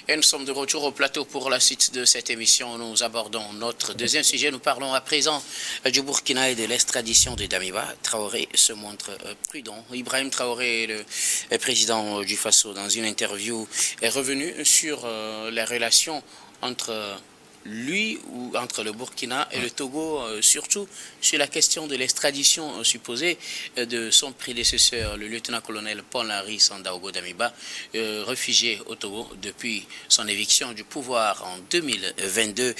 Et nous sommes de retour au plateau pour la suite de cette émission. Nous abordons notre deuxième sujet. Nous parlons à présent du Burkina et de l'extradition de Damiba. Traoré se montre prudent. Ibrahim Traoré, le président du Faso, dans une interview, est revenu sur les relations entre lui ou entre le Burkina et le Togo, surtout sur la question de l'extradition supposée de son prédécesseur, le lieutenant-colonel Paul-Henri Sandaogo Damiba, réfugié au Togo depuis son éviction du pouvoir en 2022.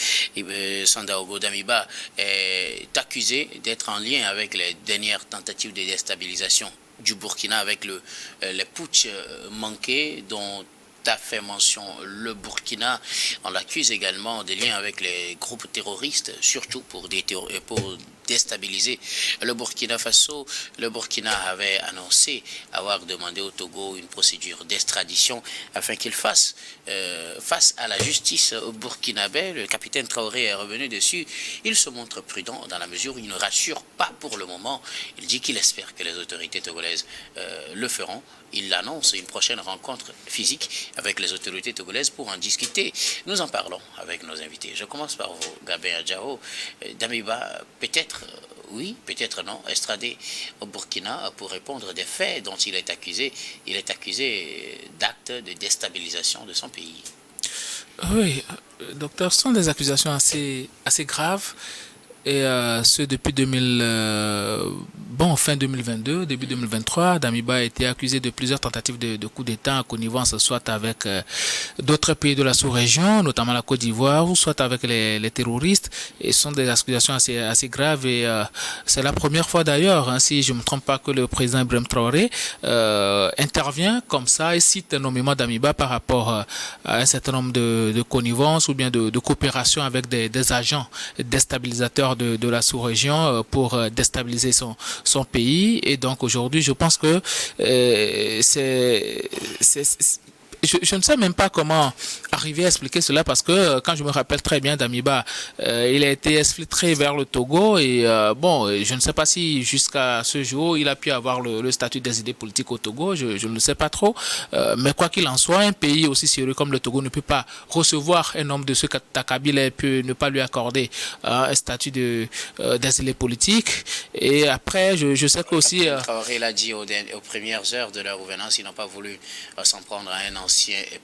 Sandaogo Damiba est accusé d'être en lien avec les dernières tentatives de déstabilisation du Burkina, avec les putsch manqués dont a fait mention le Burkina. On l'accuse également de liens avec les groupes terroristes, surtout pour déstabiliser le Burkina Faso. Le Burkina avait annoncé avoir demandé au Togo une procédure d'extradition afin qu'il fasse face à la justice burkinabé. Le capitaine Traoré est revenu dessus. Il se montre prudent dans la mesure où il ne rassure pas pour le moment. Il dit qu'il espère que les autorités togolaises le feront. Il annonce une prochaine rencontre physique avec les autorités togolaises pour en discuter. Nous en parlons avec nos invités. Je commence par vous, Gabin Adjao. Damiba, peut-être oui, peut-être non, extradé au Burkina pour répondre des faits dont il est accusé. Il est accusé d'actes de déstabilisation de son pays. Oui, docteur, ce sont des accusations assez graves. Et ce depuis fin 2022, début 2023, Damiba a été accusé de plusieurs tentatives de coup d'État en connivence, soit avec d'autres pays de la sous-région, notamment la Côte d'Ivoire, ou soit avec les terroristes. Et ce sont des accusations assez graves. Et c'est la première fois d'ailleurs, si je ne me trompe pas, que le président Ibrahim Traoré intervient comme ça et cite nommément Damiba par rapport à un certain nombre de connivences ou bien de coopération avec des agents déstabilisateurs de la sous-région pour déstabiliser son pays. Et donc aujourd'hui, je pense que je ne sais même pas comment arriver à expliquer cela, parce que quand je me rappelle très bien Damiba, il a été exfiltré vers le Togo et je ne sais pas si jusqu'à ce jour il a pu avoir le statut d'exilé politique au Togo, je ne le sais pas trop, mais quoi qu'il en soit, un pays aussi sérieux comme le Togo ne peut pas recevoir un homme de ce Kabila et peut ne pas lui accorder un statut d'exilé politique. Et après, je sais qu'aussi... Traoré l'a dit aux premières heures de leur gouvernance, ils n'ont pas voulu s'en prendre à un ancien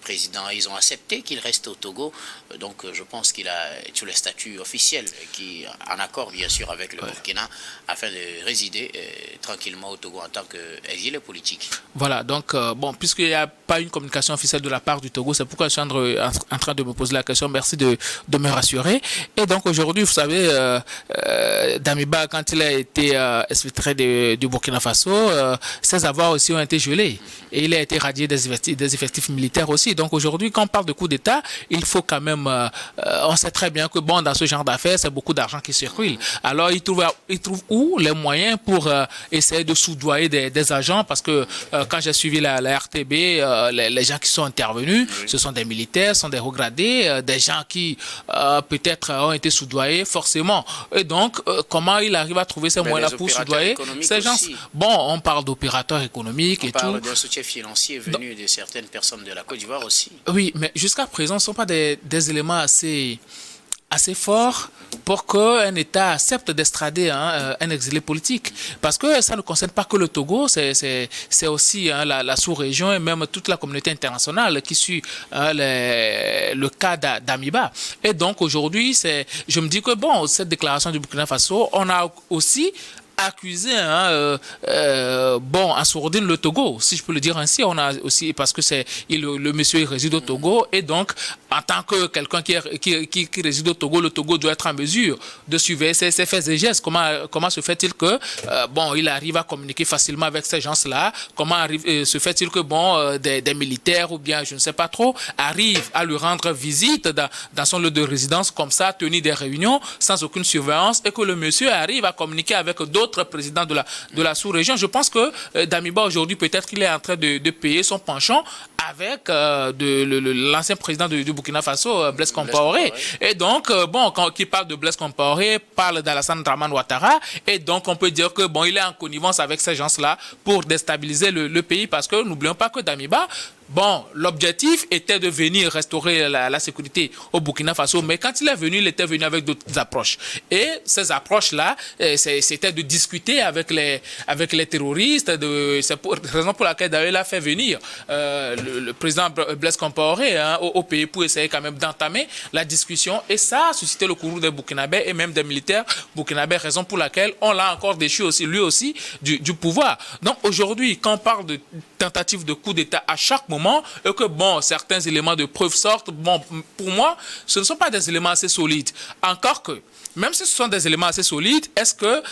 président. Ils ont accepté qu'il reste au Togo. Donc je pense qu'il a tous les statuts officiels qui, en accord bien sûr avec le Burkina, afin de résider tranquillement au Togo en tant qu'exilé politique. Voilà, donc puisqu'il n'y a pas une communication officielle de la part du Togo, c'est pourquoi je suis en train de me poser la question. Merci de me rassurer. Et donc aujourd'hui, vous savez, Damiba, quand il a été exfiltré du Burkina Faso, ses avoirs aussi ont été gelés. Et il a été radié des effectifs militaires aussi. Donc aujourd'hui, quand on parle de coup d'État, il faut quand même... on sait très bien que dans ce genre d'affaires, c'est beaucoup d'argent qui circule. Alors il trouve où les moyens pour essayer de soudoyer des agents, parce que quand j'ai suivi la RTB, les gens qui sont intervenus, ce sont des militaires, ce sont des regradés, des gens qui peut-être ont été soudoyés forcément. Et donc, comment il arrive à trouver ces moyens-là pour soudoyer ces gens? On parle d'opérateurs économiques et tout. On parle d'un soutien financier venu de certaines personnes de la Côte d'Ivoire aussi. Oui, mais jusqu'à présent, ce ne sont pas des éléments assez forts pour qu'un État accepte d'extrader un exilé politique. Parce que ça ne concerne pas que le Togo, c'est aussi la sous-région et même toute la communauté internationale qui suit le cas d'Amiba. Et donc aujourd'hui, je me dis que cette déclaration du Burkina Faso, on a aussi accusé en sourdine le Togo, si je peux le dire ainsi. On a aussi, parce que le monsieur il réside au Togo, et donc en tant que quelqu'un qui réside au Togo, le Togo doit être en mesure de surveiller ses faits et gestes. Comment se fait-il que il arrive à communiquer facilement avec ces gens-là? Comment se fait-il que des militaires ou bien je ne sais pas trop arrivent à lui rendre visite dans son lieu de résidence comme ça, tenir des réunions sans aucune surveillance, et que le monsieur arrive à communiquer avec d'autres présidents de la sous-région? Je pense que Damiba aujourd'hui, peut-être qu'il est en train de payer son penchant avec l'ancien président du Burkina Faso, Blaise Compaoré. Et donc, quand il parle de Blaise Compaoré, parle d'Alassane Dramane Ouattara, et donc on peut dire que il est en connivence avec ces gens-là pour déstabiliser le pays, parce que n'oublions pas que Damiba, bon, l'objectif était de venir restaurer la sécurité au Burkina Faso, mais quand il est venu, il était venu avec d'autres approches. Et ces approches-là, c'était de discuter avec les terroristes. C'est la raison pour laquelle d'ailleurs il a fait venir le président Blaise Compaoré au pays pour essayer quand même d'entamer la discussion. Et ça a suscité le courroux des Burkinabés et même des militaires burkinabés, raison pour laquelle on l'a encore déchu aussi, lui aussi du pouvoir. Donc aujourd'hui, quand on parle de tentative de coup d'État à chaque moment, et que bon, certains éléments de preuve sortent, bon, pour moi, ce ne sont pas des éléments assez solides. Encore que, même si ce sont des éléments assez solides, est-ce que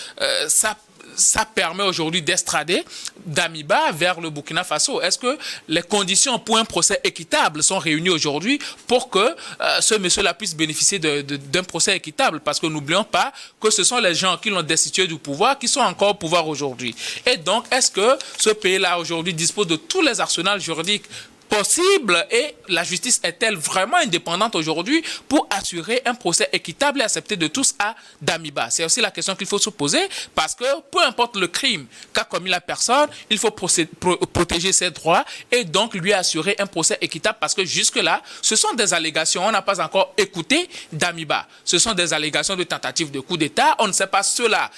ça permet aujourd'hui d'extrader Damiba vers le Burkina Faso? Est-ce que les conditions pour un procès équitable sont réunies aujourd'hui pour que ce monsieur-là puisse bénéficier d'un procès équitable? Parce que n'oublions pas que ce sont les gens qui l'ont destitué du pouvoir qui sont encore au pouvoir aujourd'hui. Et donc, est-ce que ce pays-là aujourd'hui dispose de tous les arsenals juridiques possible et la justice est-elle vraiment indépendante aujourd'hui pour assurer un procès équitable et accepté de tous à Damiba? C'est aussi la question qu'il faut se poser parce que peu importe le crime qu'a commis la personne, il faut protéger ses droits et donc lui assurer un procès équitable parce que jusque-là, ce sont des allégations. On n'a pas encore écouté Damiba. Ce sont des allégations de tentative de coup d'État. On ne sait pas cela.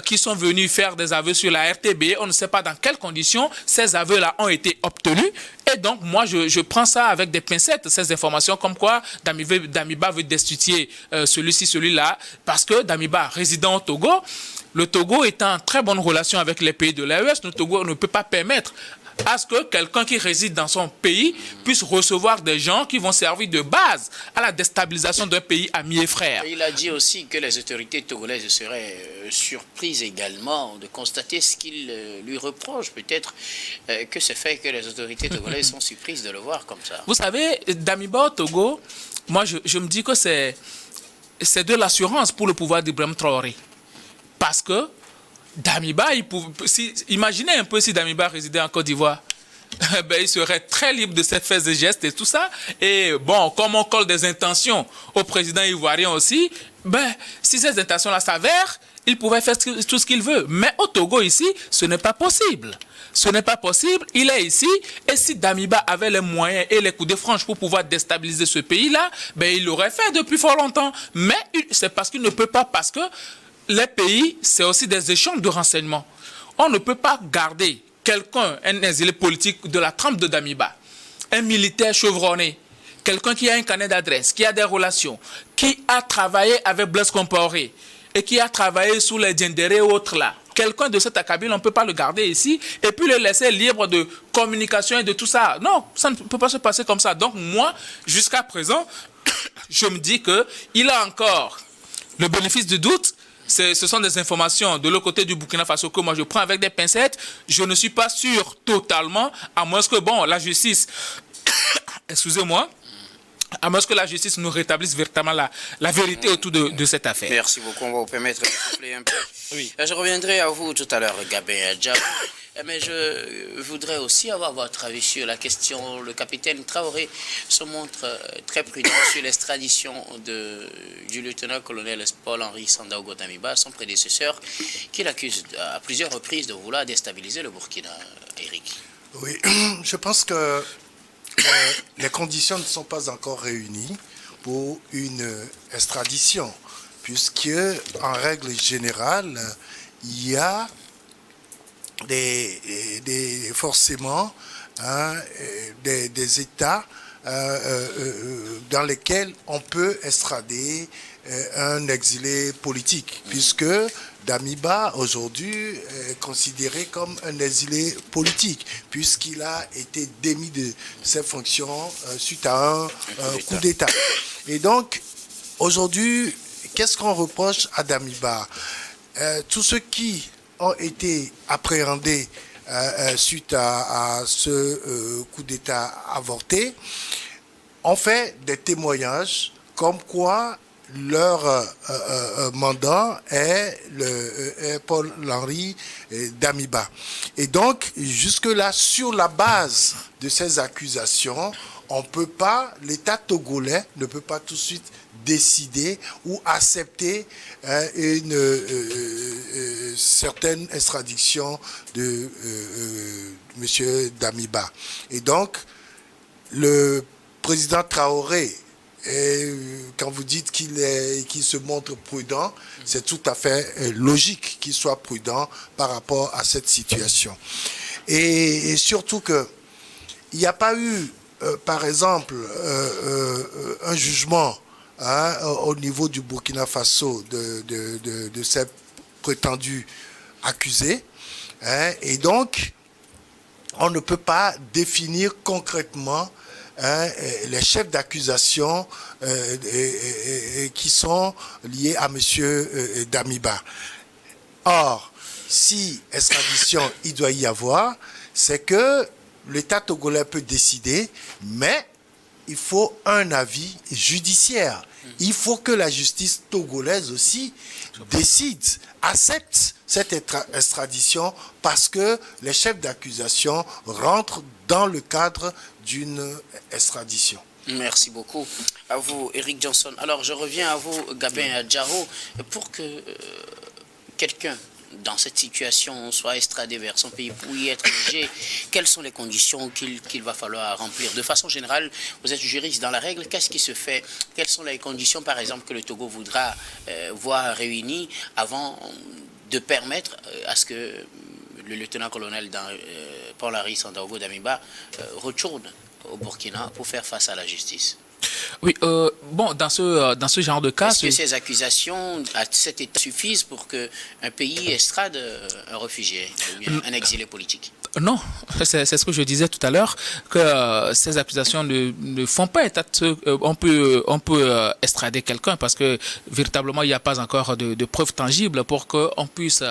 Qui sont venus faire des aveux sur la RTB. On ne sait pas dans quelles conditions ces aveux-là ont été obtenus. Et donc, moi, je prends ça avec des pincettes, ces informations, comme quoi Damiba veut destituer celui-ci, celui-là, parce que Damiba, résident au Togo, le Togo est en très bonne relation avec les pays de l'AES, le Togo ne peut pas permettre à ce que quelqu'un qui réside dans son pays puisse recevoir des gens qui vont servir de base à la déstabilisation d'un pays ami et frère. Il a dit aussi que les autorités togolaises seraient surprises également de constater ce qu'il lui reproche, peut-être que c'est fait que les autorités togolaises sont surprises de le voir comme ça. Vous savez, Damiba au Togo, moi je me dis que c'est de l'assurance pour le pouvoir d'Ibrahim Traoré. Parce que Damiba, imaginez un peu si Damiba résidait en Côte d'Ivoire. Ben, il serait très libre de ses faits et gestes et tout ça. Et bon, comme on colle des intentions au président ivoirien aussi, ben, si ces intentions-là s'avèrent, il pouvait faire tout ce qu'il veut. Mais au Togo ici, ce n'est pas possible. Ce n'est pas possible. Il est ici. Et si Damiba avait les moyens et les coups de franche pour pouvoir déstabiliser ce pays-là, ben, il l'aurait fait depuis fort longtemps. Mais c'est parce qu'il ne peut pas, parce que les pays, c'est aussi des échanges de renseignements. On ne peut pas garder quelqu'un, un exilé politique de la trempe de Damiba, un militaire chevronné, quelqu'un qui a un carnet d'adresse, qui a des relations, qui a travaillé avec Blaise Compaoré et qui a travaillé sous les Diendéré et autres là. Quelqu'un de cet acabit, on ne peut pas le garder ici et puis le laisser libre de communication et de tout ça. Non, ça ne peut pas se passer comme ça. Donc moi, jusqu'à présent, je me dis qu'il a encore le bénéfice du doute. Ce sont des informations de l'autre côté du Burkina Faso que moi je prends avec des pincettes. Je ne suis pas sûr totalement, à moins que bon, la justice, excusez-moi, à moins que la justice nous rétablisse véritablement la vérité autour de cette affaire. Merci beaucoup. On va vous permettre de souffler un peu. Oui. Je reviendrai à vous tout à l'heure, Gabin Adjab. Mais je voudrais aussi avoir votre avis sur la question. Le capitaine Traoré se montre très prudent sur l'extradition du lieutenant-colonel Paul-Henri Sandaogo Damiba, son prédécesseur, qui l'accuse à plusieurs reprises de vouloir déstabiliser le Burkina. Eric. Oui, je pense que les conditions ne sont pas encore réunies pour une extradition, puisque en règle générale, il y a forcément des États dans lesquels on peut extrader un exilé politique, puisque Damiba aujourd'hui est considéré comme un exilé politique, puisqu'il a été démis de ses fonctions suite à un coup d'État. Et donc, aujourd'hui, qu'est-ce qu'on reproche à Damiba? Tous ceux qui ont été appréhendés suite à ce coup d'État avorté ont fait des témoignages comme quoi leur mandat est Paul-Henri Damiba. Et donc, jusque-là, sur la base de ces accusations, on peut pas, l'État togolais ne peut pas tout de suite décider ou accepter une certaine extradition de M. Damiba. Et donc, le président Traoré, et quand vous dites qu'il se montre prudent, c'est tout à fait logique qu'il soit prudent par rapport à cette situation. Et surtout qu'il n'y a pas eu, par exemple, un jugement au niveau du Burkina Faso de ces prétendus accusés. Et donc, on ne peut pas définir concrètement les chefs d'accusation qui sont liés à M. Damiba. Or, si extradition il doit y avoir, c'est que l'État togolais peut décider, mais il faut un avis judiciaire. Il faut que la justice togolaise aussi décide, accepte cette extradition parce que les chefs d'accusation rentrent dans le cadre d'une extradition. Merci beaucoup à vous, Eric Johnson. Alors, je reviens à vous, Gabin Adjaro, pour que quelqu'un dans cette situation soit extradé vers son pays pour y être jugé, quelles sont les conditions qu'il va falloir remplir? De façon générale, vous êtes juriste dans la règle, qu'est-ce qui se fait? Quelles sont les conditions, par exemple, que le Togo voudra voir réunies avant de permettre à ce que le lieutenant-colonel Paul-Henri Sandaogo Damiba retourne au Burkina pour faire face à la justice? Oui, bon, dans ce genre de cas... Est-ce que ces accusations à cet état suffisent pour qu'un pays extrade un réfugié ou bien un exilé politique? Non, c'est ce que je disais tout à l'heure, que ces accusations ne font pas état de ce... On peut extrader quelqu'un parce que véritablement, il n'y a pas encore de preuves tangibles pour qu'on puisse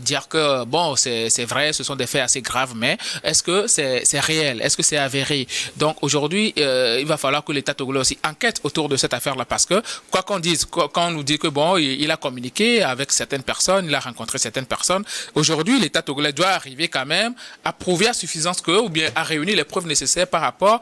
dire que, bon, c'est vrai, ce sont des faits assez graves, mais est-ce que c'est réel? Est-ce que c'est avéré? Donc aujourd'hui, il va falloir que l'État togolais aussi enquête autour de cette affaire-là parce que, quoi qu'on dise, quand on nous dit que, bon, il a communiqué avec certaines personnes, il a rencontré certaines personnes, aujourd'hui, l'État togolais doit arriver quand même à prouver à suffisance que, ou bien à réunir les preuves nécessaires par rapport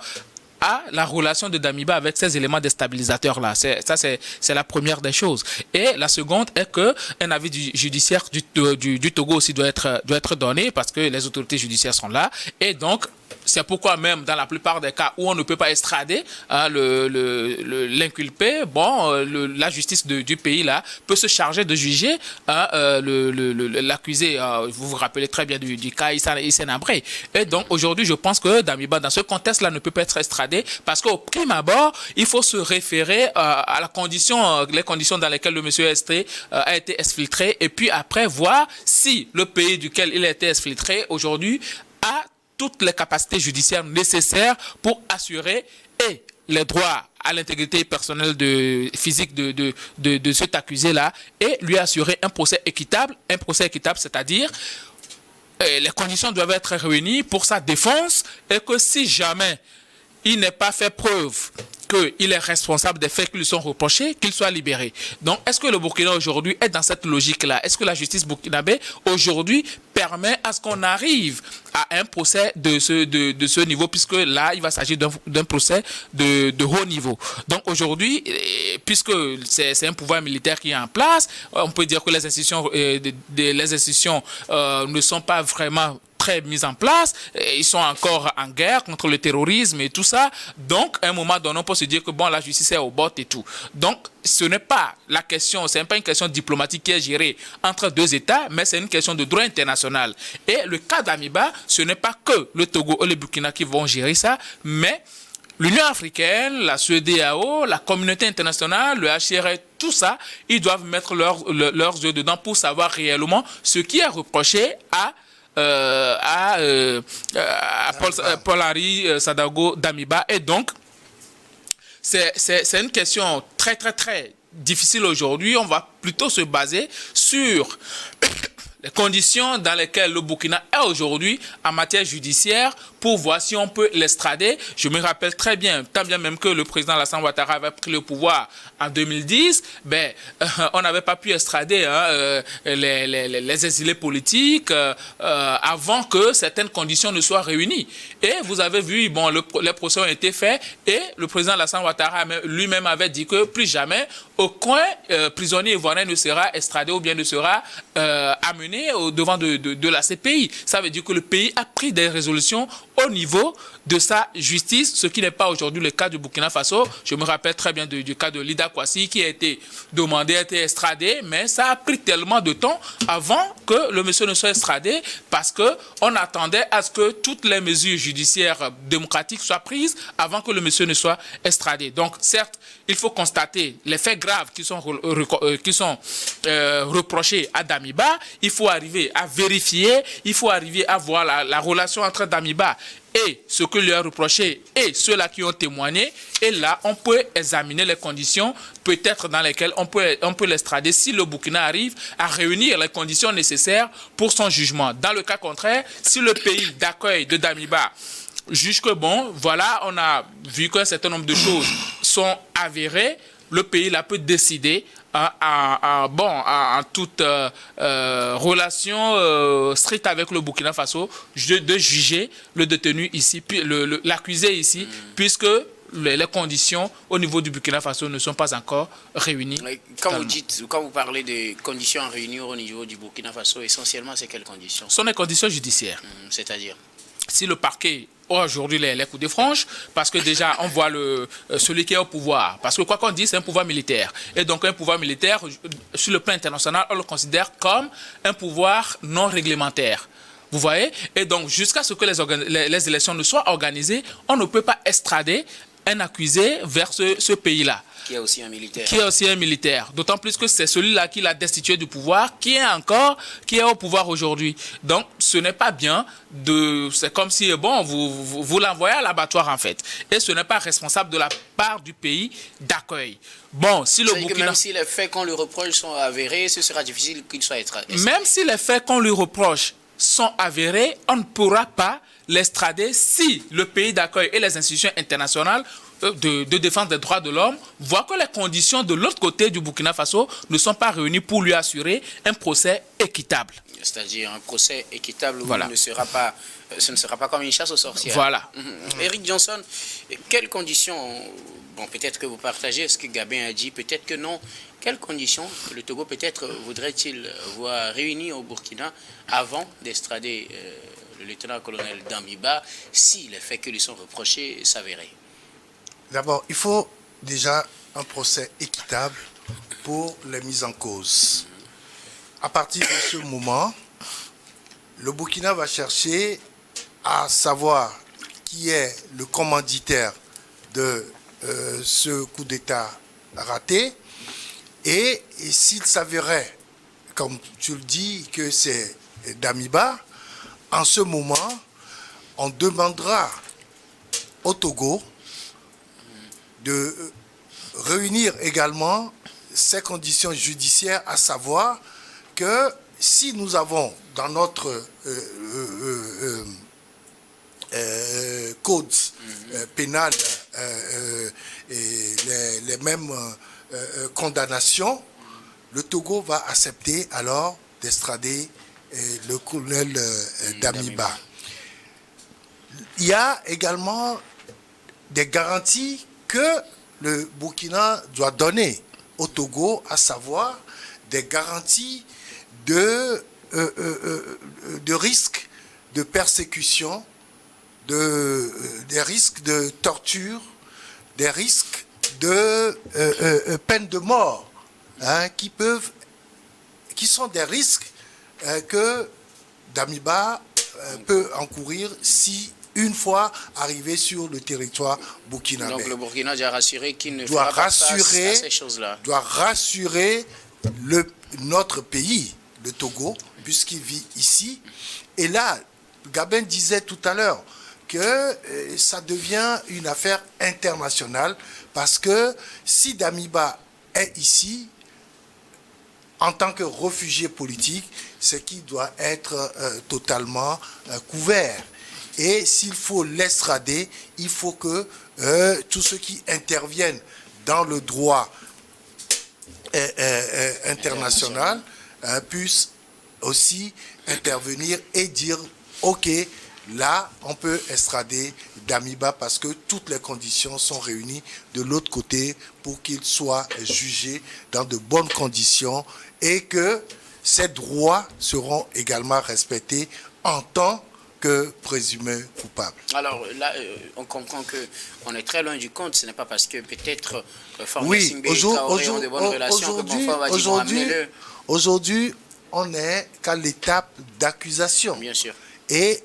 à la relation de Damiba avec ces éléments déstabilisateurs-là. Ça, c'est la première des choses. Et la seconde est qu'un avis judiciaire du Togo aussi doit être donné parce que les autorités judiciaires sont là. Et donc, c'est pourquoi même dans la plupart des cas où on ne peut pas extrader l'inculpé, bon, la justice du pays là peut se charger de juger l'accusé. Vous vous rappelez très bien du cas Hissène Habré. Et donc aujourd'hui, je pense que Damiba, dans ce contexte-là, ne peut pas être extradé parce qu'au prime abord, il faut se référer à les conditions dans lesquelles le monsieur a été exfiltré et puis après voir si le pays duquel il a été exfiltré aujourd'hui a toutes les capacités judiciaires nécessaires pour assurer les droits à l'intégrité personnelle physique de cet accusé-là et lui assurer un procès équitable, c'est-à-dire les conditions doivent être réunies pour sa défense et que si jamais il n'est pas fait preuve qu'il est responsable des faits qui lui sont reprochés, qu'il soit libéré. Donc, est-ce que le Burkina aujourd'hui est dans cette logique-là? Est-ce que la justice burkinabé aujourd'hui permet à ce qu'on arrive à un procès de ce niveau, puisque là, il va s'agir d'un procès de haut niveau. Donc aujourd'hui, puisque c'est un pouvoir militaire qui est en place, on peut dire que les institutions ne sont pas vraiment très mis en place, ils sont encore en guerre contre le terrorisme et tout ça. Donc, à un moment donné, on peut se dire que bon, la justice est au bord et tout. Donc, ce n'est pas la question, ce n'est pas une question diplomatique qui est gérée entre deux États, mais c'est une question de droit international. Et le cas d'Amiba, ce n'est pas que le Togo et le Burkina qui vont gérer ça, mais l'Union africaine, la CEDEAO, la communauté internationale, le HCR, tout ça, ils doivent mettre leurs yeux dedans pour savoir réellement ce qui est reproché à Paul-Henri Sandaogo Damiba. Et donc, c'est une question très, très, très difficile aujourd'hui. On va plutôt se baser sur les conditions dans lesquelles le Burkina est aujourd'hui en matière judiciaire pour voir si on peut l'extrader. Je me rappelle très bien, tant bien même que le président Alassane Ouattara avait pris le pouvoir en 2010, on n'avait pas pu extrader les exilés politiques avant que certaines conditions ne soient réunies. Et vous avez vu, bon, les procès ont été faits et le président Alassane Ouattara lui-même avait dit que plus jamais aucun prisonnier ivoirien ne sera extradé ou bien ne sera amené au devant de la CPI. Ça veut dire que le pays a pris des résolutions au niveau de sa justice, ce qui n'est pas aujourd'hui le cas du Burkina Faso. Je me rappelle très bien du cas de Lida Kwasi qui a été demandé, a été extradé, mais ça a pris tellement de temps avant que le monsieur ne soit extradé parce qu'on attendait à ce que toutes les mesures judiciaires démocratiques soient prises avant que le monsieur ne soit extradé. Donc, certes, il faut constater les faits graves qui sont reprochés à Damiba. Il faut arriver à vérifier, il faut arriver à voir la relation entre Damiba et ce que lui a reproché et ceux-là qui ont témoigné. Et là, on peut examiner les conditions peut-être dans lesquelles on peut l'extrader si le Burkina arrive à réunir les conditions nécessaires pour son jugement. Dans le cas contraire, si le pays d'accueil de Damiba juge que bon, voilà, on a vu qu'un certain nombre de choses sont avérées, le pays là peut décider en toute relation stricte avec le Burkina Faso de juger le détenu ici, l'accusé ici, puisque les conditions au niveau du Burkina Faso ne sont pas encore réunies. Quand vous parlez de conditions à réunir au niveau du Burkina Faso, essentiellement, c'est quelles conditions? Ce sont les conditions judiciaires. C'est-à-dire? Si le parquet aujourd'hui les coups de franche, parce que déjà on voit celui qui est au pouvoir, parce que quoi qu'on dise, c'est un pouvoir militaire, et donc un pouvoir militaire sur le plan international on le considère comme un pouvoir non réglementaire, vous voyez, et donc jusqu'à ce que les élections ne soient organisées, on ne peut pas extrader un accusé vers ce pays-là. Qui est aussi un militaire. Qui est aussi un militaire. D'autant plus que c'est celui-là qui l'a destitué du pouvoir, qui est au pouvoir aujourd'hui. Donc, ce n'est pas bien c'est comme si, bon, vous l'envoyez à l'abattoir, en fait. Et ce n'est pas responsable de la part du pays d'accueil. Bon, si le Burkina... Même si les faits qu'on lui reproche sont avérés, ce sera difficile qu'il soit extradé. Même si les faits qu'on lui reproche sont avérés, on ne pourra pas l'extrader si le pays d'accueil et les institutions internationales de défense des droits de l'homme voient que les conditions de l'autre côté du Burkina Faso ne sont pas réunies pour lui assurer un procès équitable. C'est-à-dire un procès équitable où voilà. Ce ne sera pas comme une chasse aux sorcières. Voilà. Eric Johnson, quelles conditions, bon, peut-être que vous partagez ce que Gabin a dit, peut-être que non, quelles conditions le Togo peut-être voudrait-il voir réunies au Burkina avant d'extrader le lieutenant-colonel Damiba si les faits qui lui sont reprochés s'avéraient? D'abord, il faut déjà un procès équitable pour les mises en cause. À partir de ce moment, le Burkina va chercher à savoir qui est le commanditaire de ce coup d'État raté. Et s'il s'avérait, comme tu le dis, que c'est Damiba, en ce moment, on demandera au Togo de réunir également ces conditions judiciaires, à savoir que si nous avons dans notre code pénal les mêmes condamnations, le Togo va accepter alors d'extrader le colonel Damiba. Il y a également des garanties que le Burkina doit donner au Togo, à savoir des garanties de risques de persécution, des risques de torture, des risques de peine de mort, hein, qui sont des risques que Damiba peut encourir si une fois arrivé sur le territoire burkinabé. Donc le Burkina doit rassurer qu'il ne fera pas face à ces choses-là. Doit rassurer notre pays, le Togo, puisqu'il vit ici. Et là, Gabin disait tout à l'heure que ça devient une affaire internationale, parce que si Damiba est ici, en tant que réfugié politique, c'est qu'il doit être totalement couvert. Et s'il faut l'extrader, il faut que tous ceux qui interviennent dans le droit international puissent aussi intervenir et dire « Ok, là, on peut extrader Damiba parce que toutes les conditions sont réunies de l'autre côté pour qu'il soit jugé dans de bonnes conditions et que ses droits seront également respectés en tant que présumé coupable. Alors là, on comprend qu'on est très loin du compte. Ce n'est pas parce que peut-être Oui, aujourd'hui, on n'est qu'à l'étape d'accusation. Bien sûr. Et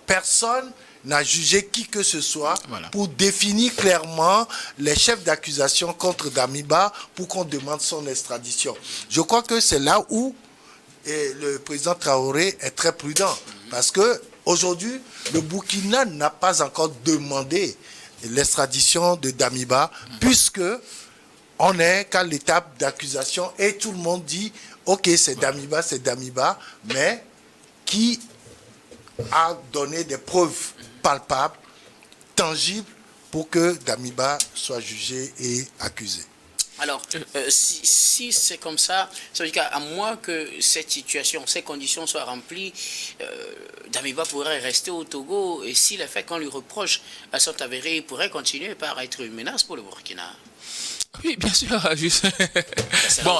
personne n'a jugé qui que ce soit pour définir clairement les chefs d'accusation contre Damiba pour qu'on demande son extradition. Je crois que c'est là où le président Traoré est très prudent. Parce que aujourd'hui, le Burkina n'a pas encore demandé l'extradition de Damiba, puisque on n'est qu'à l'étape d'accusation et tout le monde dit ok, c'est Damiba, mais qui a donné des preuves palpables, tangibles, pour que Damiba soit jugé et accusé. Alors, si c'est comme ça veut dire qu'à moins que cette situation, ces conditions soient remplies, Damiba pourrait rester au Togo, et si les faits qu'on lui reproche sont avérés, il pourrait continuer par être une menace pour le Burkina. Oui, bien sûr. Juste... Bon,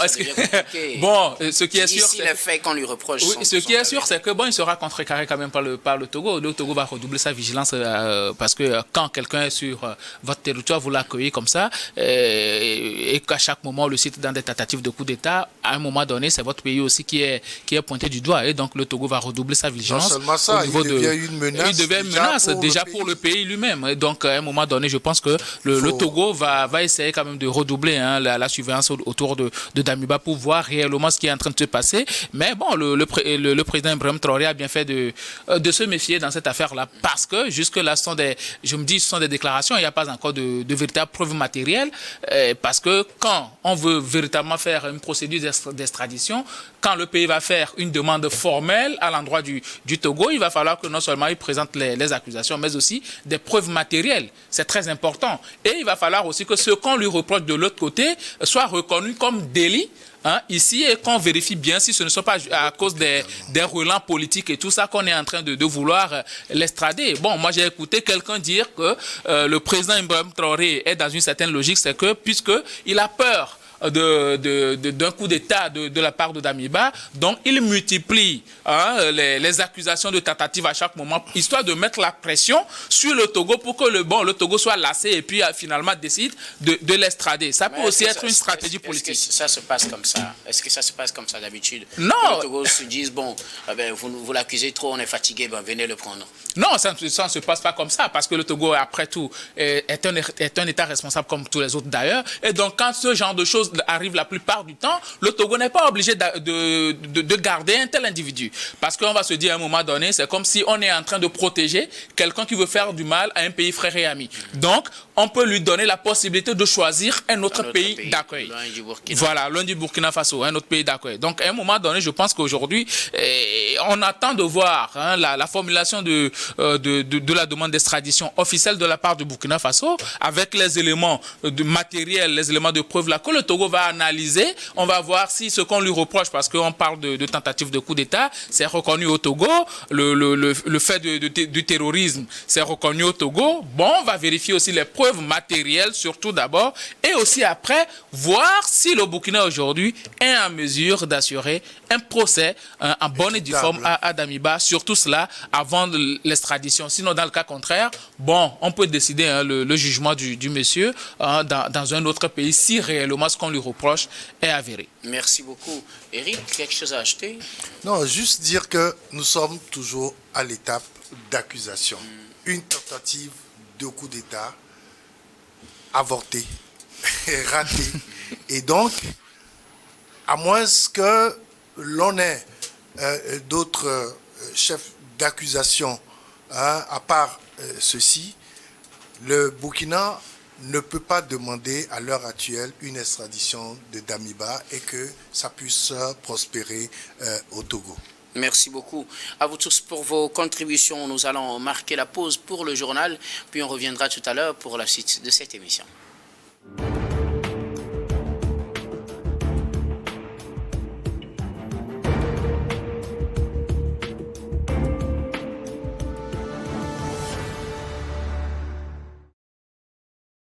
ce qui est sûr, c'est le fait qu'on lui reproche. Oui, ce qui est sûr, c'est que bon, il sera contrecarré quand même par le Togo. Le Togo va redoubler sa vigilance parce que quand quelqu'un est sur votre territoire, vous l'accueillez comme ça, et qu'à chaque moment, le cite dans des tentatives de coup d'État, à un moment donné, c'est votre pays aussi qui est pointé du doigt. Et donc, le Togo va redoubler sa vigilance. Non seulement ça, il devient une menace. Il devient une menace déjà pour le pays lui-même. Et donc, à un moment donné, je pense que le Togo va essayer quand même de redoubler la surveillance autour de Damiba pour voir réellement ce qui est en train de se passer. Mais bon, le président Ibrahim Traoré a bien fait de se méfier dans cette affaire-là parce que jusque-là, ce sont des déclarations, il n'y a pas encore de véritables preuves matérielles parce que quand on veut véritablement faire une procédure d'extradition, quand le pays va faire une demande formelle à l'endroit du Togo, il va falloir que non seulement il présente les accusations, mais aussi des preuves matérielles. C'est très important. Et il va falloir aussi que ce qu'on lui reproche de l'autre côté soit reconnu comme délit ici et qu'on vérifie bien si ce ne sont pas à cause des relents politiques et tout ça qu'on est en train de vouloir l'extrader. Bon, moi j'ai écouté quelqu'un dire que le président Ibrahim Traoré est dans une certaine logique, c'est que puisqu'il a peur d'un coup d'État de la part de Damiba, donc il multiplie les accusations de tentative à chaque moment, histoire de mettre la pression sur le Togo pour que le Togo soit lassé et puis finalement décide de l'extrader. Ça peut aussi être une stratégie politique. Est-ce que ça se passe comme ça? Est-ce que ça se passe comme ça d'habitude? Non. Que le Togo se dise, bon, vous l'accusez trop, on est fatigué, venez le prendre. Non, ça ne se passe pas comme ça, parce que le Togo, après tout, est un État responsable comme tous les autres d'ailleurs. Et donc, quand ce genre de choses arrive la plupart du temps, le Togo n'est pas obligé de garder un tel individu. Parce qu'on va se dire à un moment donné, c'est comme si on est en train de protéger quelqu'un qui veut faire du mal à un pays frère et ami. Donc, on peut lui donner la possibilité de choisir un autre pays d'accueil. Voilà, loin du Burkina Faso, un autre pays d'accueil. Donc, à un moment donné, je pense qu'aujourd'hui, on attend de voir la formulation de la demande d'extradition officielle de la part du Burkina Faso, avec les éléments matériels, les éléments de preuve là, que le Togo va analyser. On va voir si ce qu'on lui reproche, parce qu'on parle de tentative de coup d'État, c'est reconnu au Togo, le fait du terrorisme, c'est reconnu au Togo. Bon, on va vérifier aussi les preuves matérielles, surtout d'abord, et aussi après, voir si le Burkina aujourd'hui est en mesure d'assurer un procès en bonne et due forme à Damiba, surtout cela avant l'extradition. Sinon, dans le cas contraire, bon, on peut décider le jugement du monsieur dans un autre pays si réellement ce qu'on lui reproche est avéré. Merci beaucoup. Eric, quelque chose à ajouter? Non, juste dire que nous sommes toujours à l'étape d'accusation. Une tentative de coup d'État avortée, ratée. Et donc, à moins que l'on ait d'autres chefs d'accusation, à part ceci, le Burkina ne peut pas demander à l'heure actuelle une extradition de Damiba et que ça puisse prospérer au Togo. Merci beaucoup à vous tous pour vos contributions. Nous allons marquer la pause pour le journal, puis on reviendra tout à l'heure pour la suite de cette émission.